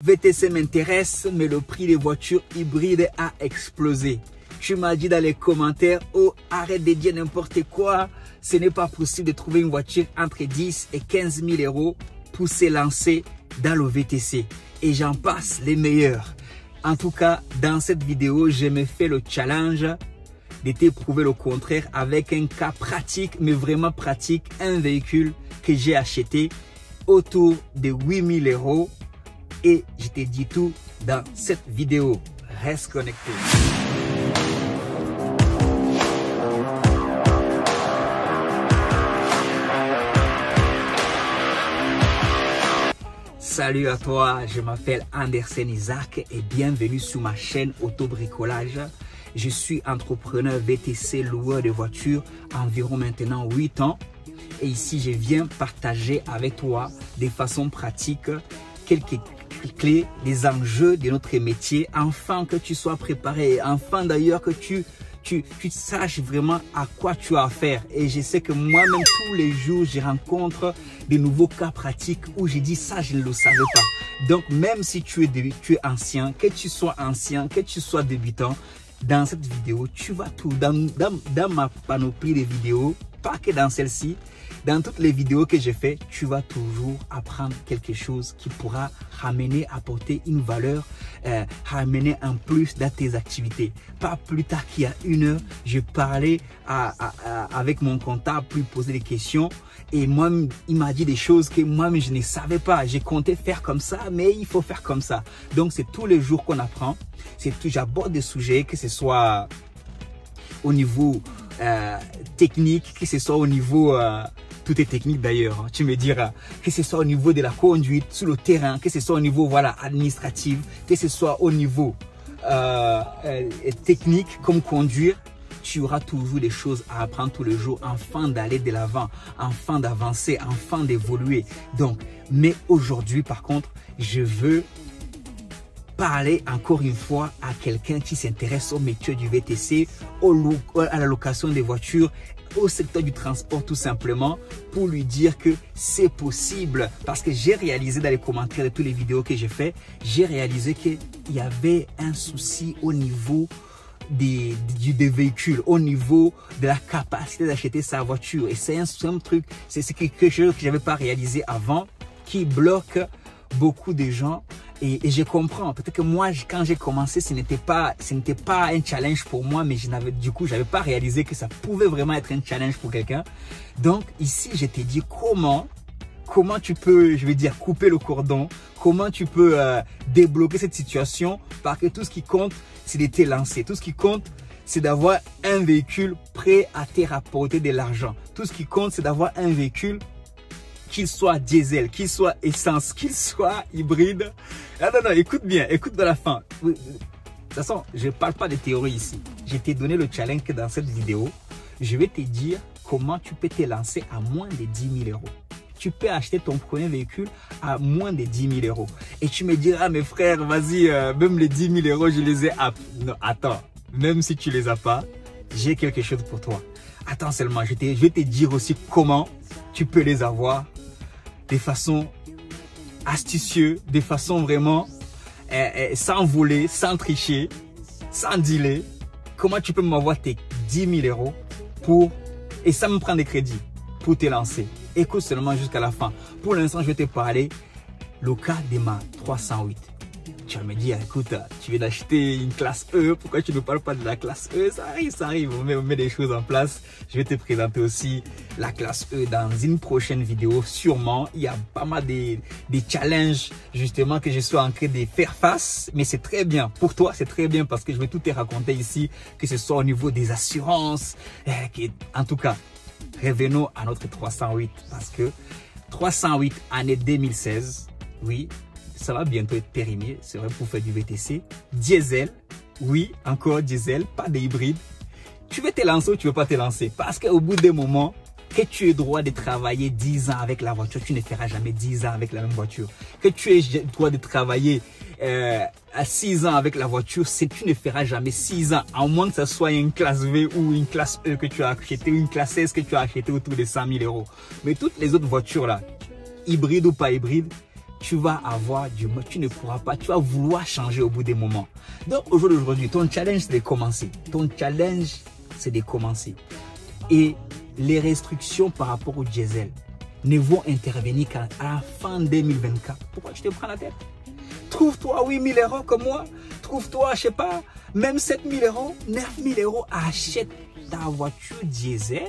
VTC m'intéresse, mais le prix des voitures hybrides a explosé. Tu m'as dit dans les commentaires, oh arrête de dire n'importe quoi, ce n'est pas possible de trouver une voiture entre 10 et 15 000 euros pour se lancer dans le VTC. Et j'en passe les meilleurs. En tout cas, dans cette vidéo, je me fais le challenge de te prouver le contraire avec un cas pratique, mais vraiment pratique, un véhicule que j'ai acheté autour de 8 000 euros. Et je te dis tout dans cette vidéo. Reste connecté. Salut à toi, je m'appelle Anderson Isaac et bienvenue sur ma chaîne Auto-Bricolage. Je suis entrepreneur VTC, loueur de voitures, environ maintenant 8 ans. Et ici, je viens partager avec toi de façon pratique quelques clés, des enjeux de notre métier, afin que tu sois préparé, afin d'ailleurs que tu saches vraiment à quoi tu as affaire. Et je sais que moi-même, tous les jours, je rencontre de nouveaux cas pratiques où je dis ça, je ne le savais pas. Donc, même si tu es ancien, que tu sois ancien, que tu sois débutant, dans cette vidéo, tu vas tout. Dans ma panoplie de vidéos, pas que dans celle-ci, dans toutes les vidéos que j'ai fait, tu vas toujours apprendre quelque chose qui pourra apporter une valeur, ramener un plus dans tes activités. Pas plus tard qu'il y a une heure, je parlais avec mon comptable pour lui poser des questions et moi, il m'a dit des choses que moi-même je ne savais pas. J'ai compté faire comme ça, mais il faut faire comme ça. Donc c'est tous les jours qu'on apprend. J'aborde des sujets, que ce soit au niveau technique, que ce soit au niveau tout est technique d'ailleurs, tu me diras, que ce soit au niveau de la conduite sur le terrain, que ce soit au niveau administratif, que ce soit au niveau technique comme conduire, tu auras toujours des choses à apprendre tous les jours afin d'aller de l'avant, afin d'avancer, afin d'évoluer. Donc, mais aujourd'hui par contre, je veux parler encore une fois à quelqu'un qui s'intéresse au métier du VTC, à la location des voitures, au secteur du transport tout simplement, pour lui dire que c'est possible. Parce que j'ai réalisé dans les commentaires de toutes les vidéos que j'ai fait, j'ai réalisé qu'il y avait un souci au niveau des véhicules, au niveau de la capacité d'acheter sa voiture. Et c'est un truc, c'est quelque chose que je n'avais pas réalisé avant, qui bloque beaucoup de gens. Et je comprends. Peut-être que moi, quand j'ai commencé, ce n'était pas un challenge pour moi, mais je n'avais pas réalisé que ça pouvait vraiment être un challenge pour quelqu'un. Donc ici, je t'ai dit comment tu peux, je vais dire, couper le cordon, comment tu peux débloquer cette situation, parce que tout ce qui compte, c'est de te lancer. Tout ce qui compte, c'est d'avoir un véhicule prêt à te rapporter de l'argent. Tout ce qui compte, c'est d'avoir un véhicule qu'il soit diesel, qu'il soit essence, qu'il soit hybride. Non, écoute bien, écoute dans la fin. De toute façon, je ne parle pas de théorie ici. Je t'ai donné le challenge que dans cette vidéo, je vais te dire comment tu peux te lancer à moins de 10 000 euros. Tu peux acheter ton premier véhicule à moins de 10 000 euros. Et tu me diras, mes frères, vas-y, même les 10 000 euros, je les ai. Non, attends, même si tu les as pas, j'ai quelque chose pour toi. Attends seulement, je vais te dire aussi comment tu peux les avoir de façon astucieuse, de façon vraiment sans voler, sans tricher, sans dealer. Comment tu peux m'avoir tes 10 000 euros et ça me prend des crédits pour te lancer. Écoute seulement jusqu'à la fin. Pour l'instant, je vais te parler le cas de ma 308. Tu vas me dire, écoute, tu viens d'acheter une classe E, pourquoi tu ne parles pas de la classe E? Ça arrive, on met des choses en place. Je vais te présenter aussi la classe E dans une prochaine vidéo, sûrement. Il y a pas mal des challenges, justement, que je suis en train de faire face. Mais c'est très bien. Pour toi, c'est très bien parce que je vais tout te raconter ici, que ce soit au niveau des assurances. En tout cas, revenons à notre 308 parce que 308 année 2016, oui, ça va bientôt être périmé, c'est vrai, pour faire du VTC. Diesel, oui, encore diesel, pas de hybride. Tu veux te lancer ou tu ne veux pas te lancer? Parce qu'au bout d'un moment, que tu aies droit de travailler 10 ans avec la voiture, tu ne feras jamais 10 ans avec la même voiture. Que tu aies droit de travailler à 6 ans avec la voiture, tu ne feras jamais 6 ans, à moins que ce soit une classe V ou une classe E que tu as acheté, ou une classe S que tu as acheté autour de 100 000 euros. Mais toutes les autres voitures là, hybrides ou pas hybrides, tu vas avoir du mal, tu ne pourras pas, tu vas vouloir changer au bout des moments. Donc aujourd'hui, ton challenge c'est de commencer. Ton challenge c'est de commencer. Et les restrictions par rapport au diesel ne vont intervenir qu'à la fin 2024. Pourquoi tu te prends la tête? Trouve-toi 8 000 € comme moi. Trouve-toi, je sais pas, même 7 000 €, 9 000 €. Achète ta voiture diesel.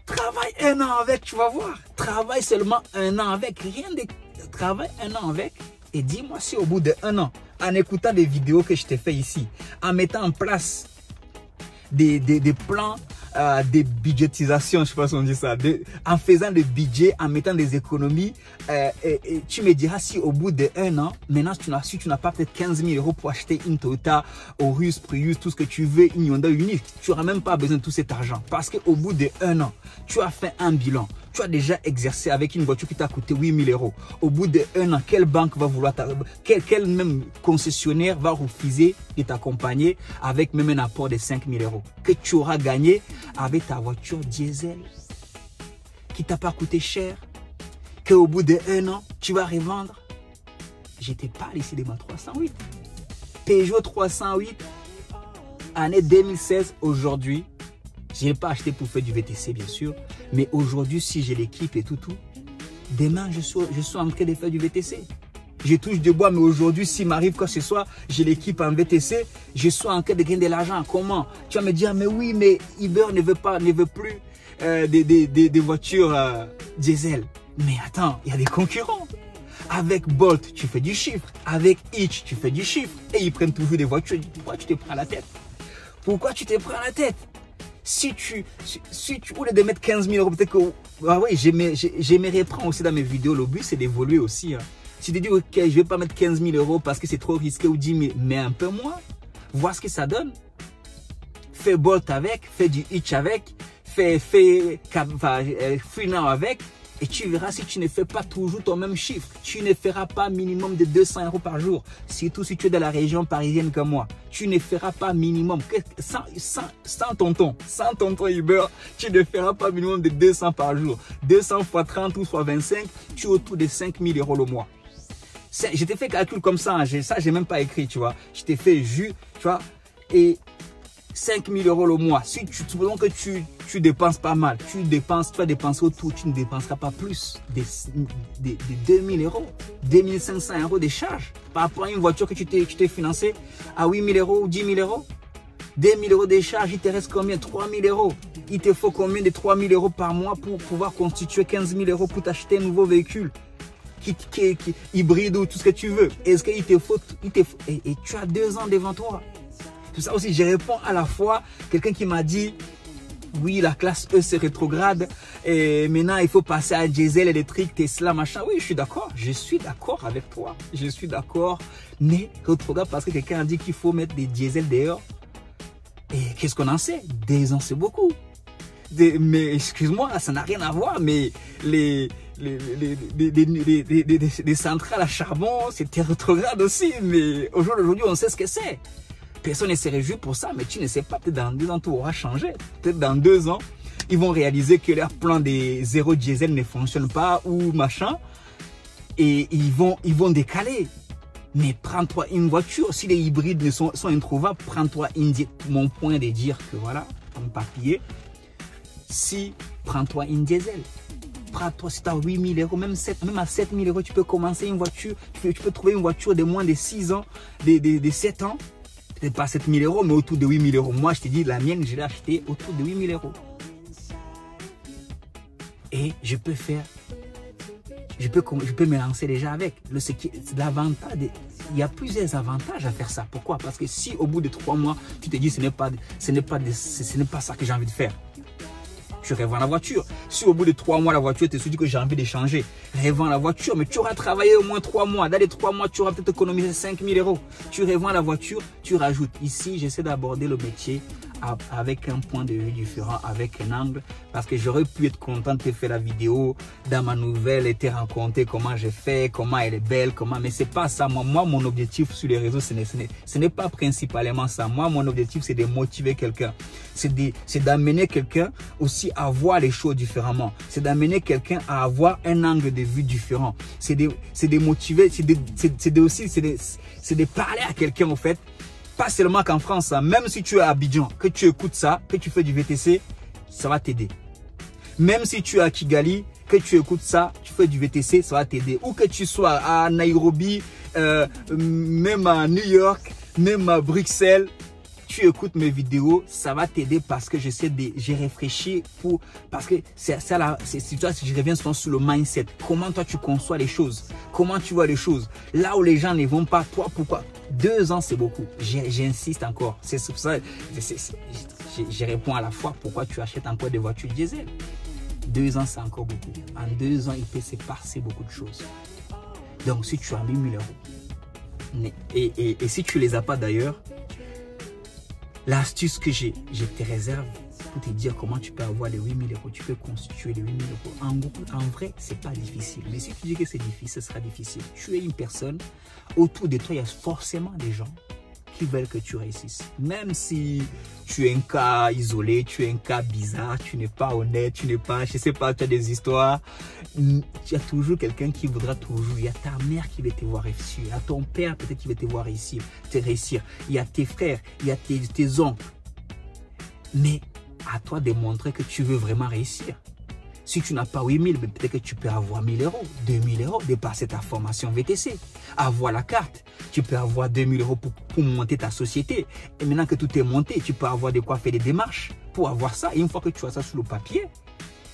Travaille 1 an avec, tu vas voir. Travaille seulement 1 an avec. Rien de... Travaille 1 an avec. Et dis-moi si au bout de 1 an, en écoutant des vidéos que je t'ai fait ici, en mettant en place des plans de budgétisation, je ne sais pas si on dit ça, en faisant des budgets, en mettant des économies, et tu me diras si au bout de 1 an, maintenant si tu n'as pas peut-être 15 000 € pour acheter une Toyota, Aurus, Prius, tout ce que tu veux, une Hyundai Ioniq, tu n'auras même pas besoin de tout cet argent. Parce qu'au bout de 1 an, tu as fait un bilan. Tu as déjà exercé avec une voiture qui t'a coûté 8 000 €. Au bout de 1 an, quelle banque va vouloir, quel même concessionnaire va refuser de t'accompagner avec même un apport de 5 000 € que tu auras gagné avec ta voiture diesel qui t'a pas coûté cher, qu'au bout de 1 an, tu vas revendre. Je te parle ici de ma 308. Peugeot 308, année 2016, aujourd'hui. Je n'ai pas acheté pour faire du VTC, bien sûr. Mais aujourd'hui, si j'ai l'équipe et tout, demain, je suis en train de faire du VTC. Je touche du bois, mais aujourd'hui, s'il m'arrive quoi que ce soit, j'ai l'équipe en VTC, je suis en train de gagner de l'argent. Comment? Tu vas me dire, mais oui, mais Uber ne veut plus des voitures diesel. Mais attends, il y a des concurrents. Avec Bolt, tu fais du chiffre. Avec Hitch, tu fais du chiffre. Et ils prennent toujours des voitures. Pourquoi tu te prends la tête? Pourquoi tu te prends la tête? Si tu au lieu de mettre 15 000 €, peut-être que, ah oui, j'aimerais prendre aussi dans mes vidéos, le but c'est d'évoluer aussi. Hein. Si tu dis, ok, je ne vais pas mettre 15 000 € parce que c'est trop risqué ou 10 000, mais un peu moins, voir ce que ça donne. Fais Bolt avec, fais du Hitch avec, fais Free Now avec, et tu verras si tu ne fais pas toujours ton même chiffre. Tu ne feras pas minimum de 200 € par jour. Surtout si tu es de la région parisienne comme moi. Tu ne feras pas minimum, sans tonton Uber, tu ne feras pas minimum de 200 par jour. 200 fois 30 ou fois 25, tu es autour de 5 000 € le mois. Je t'ai fait calcul comme ça, ça j'ai même pas écrit, tu vois. Je t'ai fait tu vois, et 5 000 € le mois. Si tu supposons que tu dépenses pas mal, tu vas dépenser autour, tu ne dépenseras pas plus de 2 000 €, 2 500 € de charges par rapport à une voiture que tu t'es financée à 8 000 € ou 10 000 €. 2 000 € de charges, il te reste combien? 3 000 €. Il te faut combien de 3 000 € par mois pour pouvoir constituer 15 000 € pour t'acheter un nouveau véhicule qui hybride ou tout ce que tu veux? Est-ce qu'il te faut, et tu as 2 ans devant toi. Tout ça aussi, je réponds à la fois quelqu'un qui m'a dit oui, la classe E c'est rétrograde et maintenant il faut passer à diesel électrique, Tesla, machin. Oui, je suis d'accord avec toi. Je suis d'accord, mais rétrograde parce que quelqu'un a dit qu'il faut mettre des diesels dehors. Et qu'est-ce qu'on en sait? 2 ans c'est beaucoup. Mais excuse-moi, ça n'a rien à voir, mais les centrales à charbon, c'était rétrograde aussi. Mais aujourd'hui, on sait ce que c'est. Personne ne se réjouit pour ça, mais tu ne sais pas, peut-être dans 2 ans, tout aura changé. Peut-être dans 2 ans, ils vont réaliser que leur plan des zéro diesel ne fonctionne pas ou machin. Et ils vont décaler. Mais prends-toi une voiture. Si les hybrides sont introuvables, prends-toi une. Mon point de dire que voilà, en papier, prends-toi une diesel. Prends-toi, si tu as 8 000 €, même à 7 000 €, tu peux commencer une voiture. Tu peux trouver une voiture de moins de 6 ans, de 7 ans. Peut-être pas 7 000 €, mais autour de 8 000 €. Moi, je te dis, la mienne, je l'ai achetée autour de 8 000 €. Et je peux me lancer déjà avec. L'avantage, il y a plusieurs avantages à faire ça. Pourquoi? Parce que si au bout de 3 mois, tu te dis, ce n'est pas ça que j'ai envie de faire. Tu revends la voiture. Si au bout de 3 mois, la voiture te dit que j'ai envie de changer, revends la voiture, mais tu auras travaillé au moins 3 mois. Dans les 3 mois, tu auras peut-être économisé 5 000 €. Tu revends la voiture, tu rajoutes. Ici, j'essaie d'aborder le métier avec un point de vue différent, avec un angle, parce que j'aurais pu être content de te faire la vidéo dans ma nouvelle et te raconter comment j'ai fait, comment elle est belle, comment, mais c'est pas ça. Moi, mon objectif sur les réseaux, ce n'est pas principalement ça. Moi, mon objectif, c'est de motiver quelqu'un. C'est d'amener quelqu'un aussi à voir les choses différemment. C'est d'amener quelqu'un à avoir un angle de vue différent. C'est de motiver, c'est de parler à quelqu'un, en fait. Pas seulement qu'en France, hein. Même si tu es à Abidjan, que tu écoutes ça, que tu fais du VTC, ça va t'aider. Même si tu es à Kigali, que tu écoutes ça, tu fais du VTC, ça va t'aider. Ou que tu sois à Nairobi, même à New York, même à Bruxelles, tu écoutes mes vidéos, ça va t'aider parce que j'ai réfléchi parce que c'est toi, je reviens souvent sur le mindset. Comment toi tu conçois les choses? Comment tu vois les choses? Là où les gens ne vont pas, toi, pourquoi? 2 ans, c'est beaucoup. J'insiste encore. C'est pour ça, je réponds à la fois pourquoi tu achètes encore des voitures diesel. 2 ans, c'est encore beaucoup. En 2 ans, il peut se passer beaucoup de choses. Donc, si tu as mis 1000 euros, et si tu ne les as pas d'ailleurs, l'astuce que je te réserve pour te dire comment tu peux avoir les 8000 euros, tu peux constituer les 8000 euros. En vrai, c'est pas difficile. Mais si tu dis que c'est difficile, ce sera difficile. Tu es une personne, autour de toi, il y a forcément des gens qui veulent que tu réussisses. Même si tu es un cas isolé, tu es un cas bizarre, tu n'es pas honnête, tu n'es pas, je sais pas, tu as des histoires, il y a toujours quelqu'un qui voudra toujours. Il y a ta mère qui veut te voir réussir, il y a ton père peut-être qui veut te voir réussir, il y a tes frères, il y a tes oncles. Mais à toi de montrer que tu veux vraiment réussir. Si tu n'as pas 8000, peut-être que tu peux avoir 1000 euros, 2000 euros, dépasser ta formation VTC, avoir la carte. Tu peux avoir 2000 euros pour monter ta société. Et maintenant que tout est monté, tu peux avoir de quoi faire des démarches pour avoir ça. Et une fois que tu as ça sur le papier,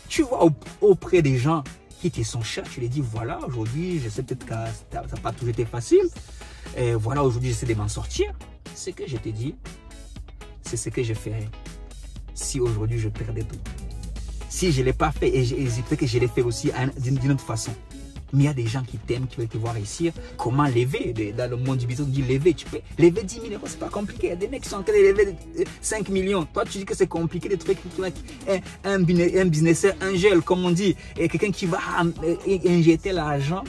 tu vas auprès des gens qui te sont chers, tu les dis, voilà, aujourd'hui, je sais peut-être que ça n'a pas toujours été facile. Et voilà, aujourd'hui, j'essaie de m'en sortir. Ce que je te dis, c'est ce que je ferais si aujourd'hui je perdais tout. Si je ne l'ai pas fait, et peut-être que je l'ai fait aussi d'une autre façon. Mais il y a des gens qui t'aiment, qui veulent te voir réussir. Comment lever? Dans le monde du business, on dit lever. Tu peux lever 10 000 euros, c'est pas compliqué. Il y a des mecs qui sont en train de lever 5 millions. Toi, tu dis que c'est compliqué de trouver un businesseur, un gel, comme on dit, et quelqu'un qui va injecter l'argent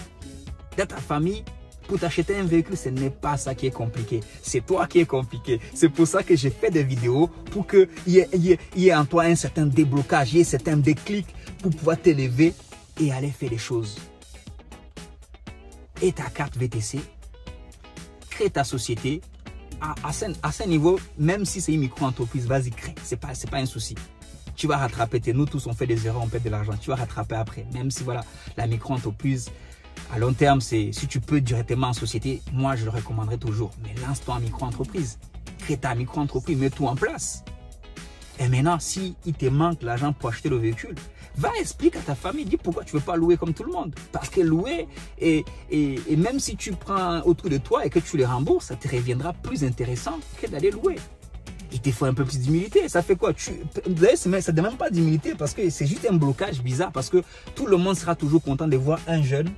dans ta famille pour t'acheter un véhicule. Ce n'est pas ça qui est compliqué. C'est toi qui est compliqué. C'est pour ça que j'ai fait des vidéos pour qu'il y ait en toi un certain déblocage, il y ait un certain déclic pour pouvoir t'élever et aller faire des choses. Et ta carte VTC, crée ta société. À ce niveau, même si c'est une micro-entreprise, vas-y, crée. C'est pas un souci. Tu vas rattraper. Nous tous, on fait des erreurs, on perd de l'argent. Tu vas rattraper après. Même si, voilà, la micro-entreprise, à long terme, si tu peux directement en société, moi, je le recommanderais toujours. Mais lance-toi en micro-entreprise. Crée ta micro-entreprise, mets tout en place. Et maintenant, si il te manque l'argent pour acheter le véhicule, va expliquer à ta famille, dis pourquoi tu ne veux pas louer comme tout le monde. Parce que louer, et même si tu prends autour de toi et que tu les rembourses, ça te reviendra plus intéressant que d'aller louer. Il te faut un peu plus d'humilité. Ça fait quoi? D'ailleurs, ça ne demande pas d'humilité parce que c'est juste un blocage bizarre. Parce que tout le monde sera toujours content de voir un jeune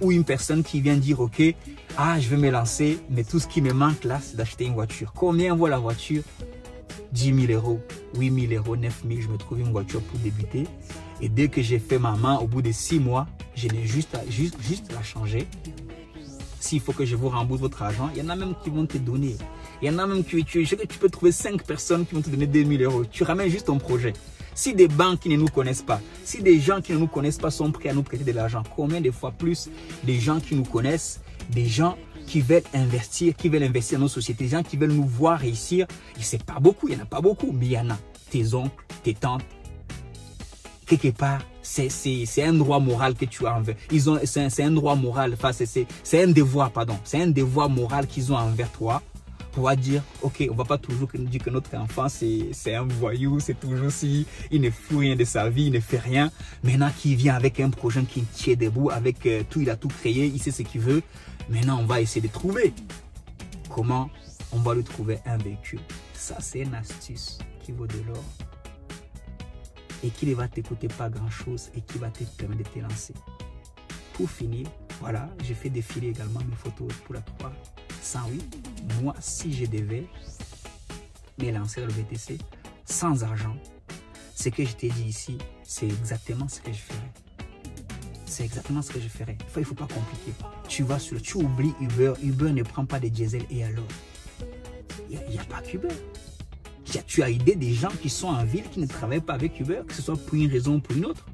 ou une personne qui vient dire, ok, je vais me lancer, mais tout ce qui me manque là, c'est d'acheter une voiture. Combien vaut la voiture? 10 000 euros, 8 000 euros, 9 000, je me trouve une voiture pour débuter. Et dès que j'ai fait ma main, au bout de 6 mois, je n'ai juste à changer. S'il faut que je vous rembourse votre argent, il y en a même qui vont te donner. Il y en a même je sais que tu peux trouver 5 personnes qui vont te donner 2 000 euros. Tu ramènes juste ton projet. Si des banques qui ne nous connaissent pas, si des gens qui ne nous connaissent pas sont prêts à nous prêter de l'argent, combien de fois plus des gens qui nous connaissent, des gens qui veulent investir dans nos sociétés, des gens qui veulent nous voir réussir. Et c'est pas beaucoup, il n'y en a pas beaucoup, mais il y en a. Tes oncles, tes tantes, quelque part, c'est un droit moral que tu as envers. C'est un droit moral, enfin, c'est un devoir, pardon. C'est un devoir moral qu'ils ont envers toi. Pour dire, ok, on ne va pas toujours nous dire que notre enfant, c'est un voyou, c'est toujours si, il ne fout rien de sa vie, il ne fait rien. Maintenant, qui vient avec un projet qui tient debout, avec tout, il a tout créé, il sait ce qu'il veut. Maintenant, on va essayer de trouver comment on va lui trouver un véhicule. Ça, c'est une astuce qui vaut de l'or et qui ne va te coûter pas grand-chose et qui va te permettre de te lancer. Pour finir, voilà, j'ai fait défiler également mes photos pour la 308. Moi, si je devais me lancer dans le VTC, sans argent, ce que je t'ai dit ici, c'est exactement ce que je ferai. C'est exactement ce que je ferai. Il ne faut pas compliquer. Tu oublies Uber. Uber ne prend pas de diesel et alors? Il n'y a pas qu'Uber. Tu as aidé des gens qui sont en ville, qui ne travaillent pas avec Uber, que ce soit pour une raison ou pour une autre.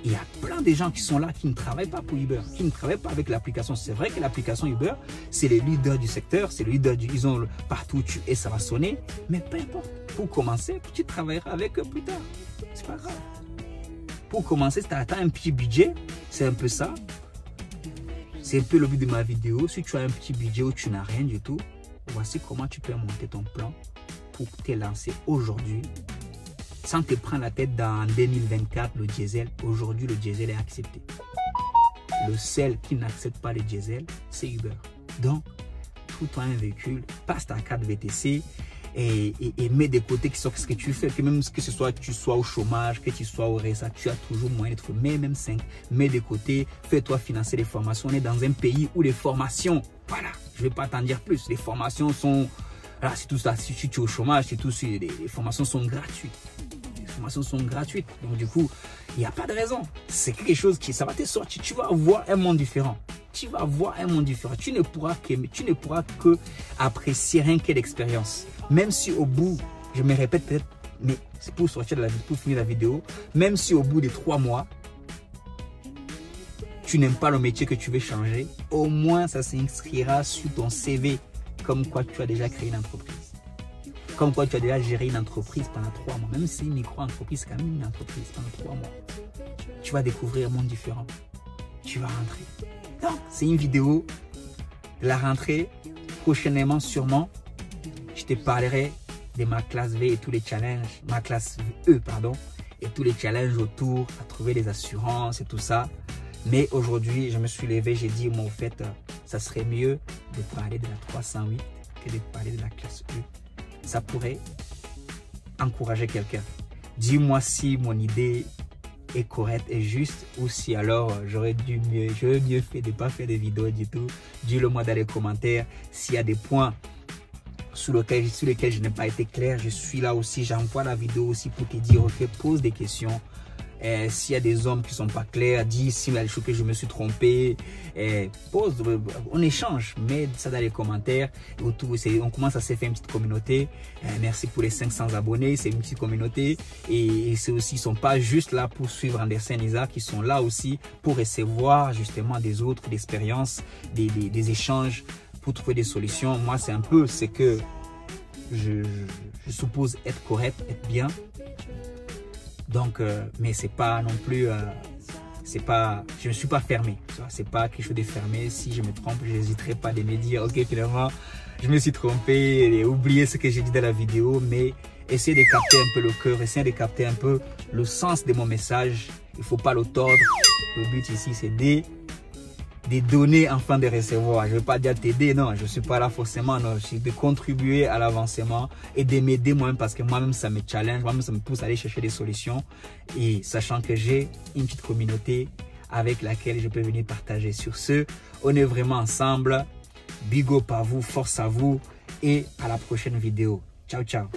Il y a plein de gens qui sont là, qui ne travaillent pas pour Uber, qui ne travaillent pas avec l'application. C'est vrai que l'application Uber, c'est les leaders du secteur, c'est le leader ils ont partout où tu es, ça va sonner. Mais peu importe. Pour commencer, tu travailleras avec eux plus tard. C'est pas grave. Pour commencer, si tu as un petit budget, c'est un peu ça. C'est un peu le but de ma vidéo. Si tu as un petit budget où tu n'as rien du tout, voici comment tu peux monter ton plan pour te lancer aujourd'hui. Sans te prendre la tête dans 2024, le diesel. Aujourd'hui, le diesel est accepté. Le seul qui n'accepte pas le diesel, c'est Uber. Donc, trouve-toi un véhicule, passe ta carte VTC et mets de côté ce que tu fais. Que même que ce soit que tu sois au chômage, que tu sois au RSA, tu as toujours moyen d'être. Mets même 5, mets de côté, fais-toi financer les formations. On est dans un pays où les formations, voilà, je ne vais pas t'en dire plus. Les formations sont, là, c'est tout ça. Si tu es au chômage, c'est tout, les formations sont gratuites. Les formations sont gratuites. Donc, du coup, il n'y a pas de raison. C'est quelque chose qui, ça va te sortir. Tu vas voir un monde différent. Tu vas voir un monde différent. Tu ne pourras que apprécier rien que l'expérience. Même si au bout, je me répète peut-être, mais c'est pour sortir pour finir la vidéo, même si au bout de 3 mois, tu n'aimes pas le métier que tu veux changer, au moins ça s'inscrira sur ton CV comme quoi tu as déjà créé une entreprise. Comme quoi tu as déjà géré une entreprise pendant 3 mois. Même si une micro-entreprise, c'est quand même une entreprise pendant 3 mois. Tu vas découvrir un monde différent. Tu vas rentrer. Donc, c'est une vidéo de la rentrée. Prochainement, sûrement, je te parlerai de ma classe V et tous les challenges, ma classe E, pardon, et tous les challenges autour, à trouver des assurances et tout ça. Mais aujourd'hui, je me suis levé, j'ai dit, moi, au fait, ça serait mieux de parler de la 308 que de parler de la classe E. Ça pourrait encourager quelqu'un. Dis-moi si mon idée est correcte et juste ou si alors j'aurais mieux fait de ne pas faire de vidéos du tout. Dis-le moi dans les commentaires s'il y a des points sur lesquels je n'ai pas été clair. Je suis là aussi, j'envoie la vidéo aussi pour te dire, ok, pose des questions. S'il y a des hommes qui ne sont pas clairs, dis s'il y a des choses que je me suis trompé, pose, on échange, mets ça dans les commentaires. On commence à se faire une petite communauté. Merci pour les 500 abonnés, c'est une petite communauté. Et c'est aussi, ils ne sont pas juste là pour suivre Anderson Isaac, ils sont là aussi pour recevoir justement des autres, d'expériences, des échanges pour trouver des solutions. Moi, c'est un peu ce que je suppose être correct, être bien. Donc, mais c'est pas non plus, je ne suis pas fermé. C'est pas quelque chose de fermé. Si je me trompe, je n'hésiterai pas de me dire, ok, finalement, je me suis trompé et oublier ce que j'ai dit dans la vidéo, mais essayer de capter un peu le cœur, essayer de capter un peu le sens de mon message. Il ne faut pas le tordre. Le but ici, c'est de donner afin de recevoir. Je ne veux pas dire t'aider, non, je ne suis pas là forcément, non, je suis de contribuer à l'avancement et de m'aider moi-même parce que moi-même ça me challenge, moi-même ça me pousse à aller chercher des solutions et sachant que j'ai une petite communauté avec laquelle je peux venir partager. Sur ce, on est vraiment ensemble. Big up à vous, force à vous et à la prochaine vidéo. Ciao, ciao.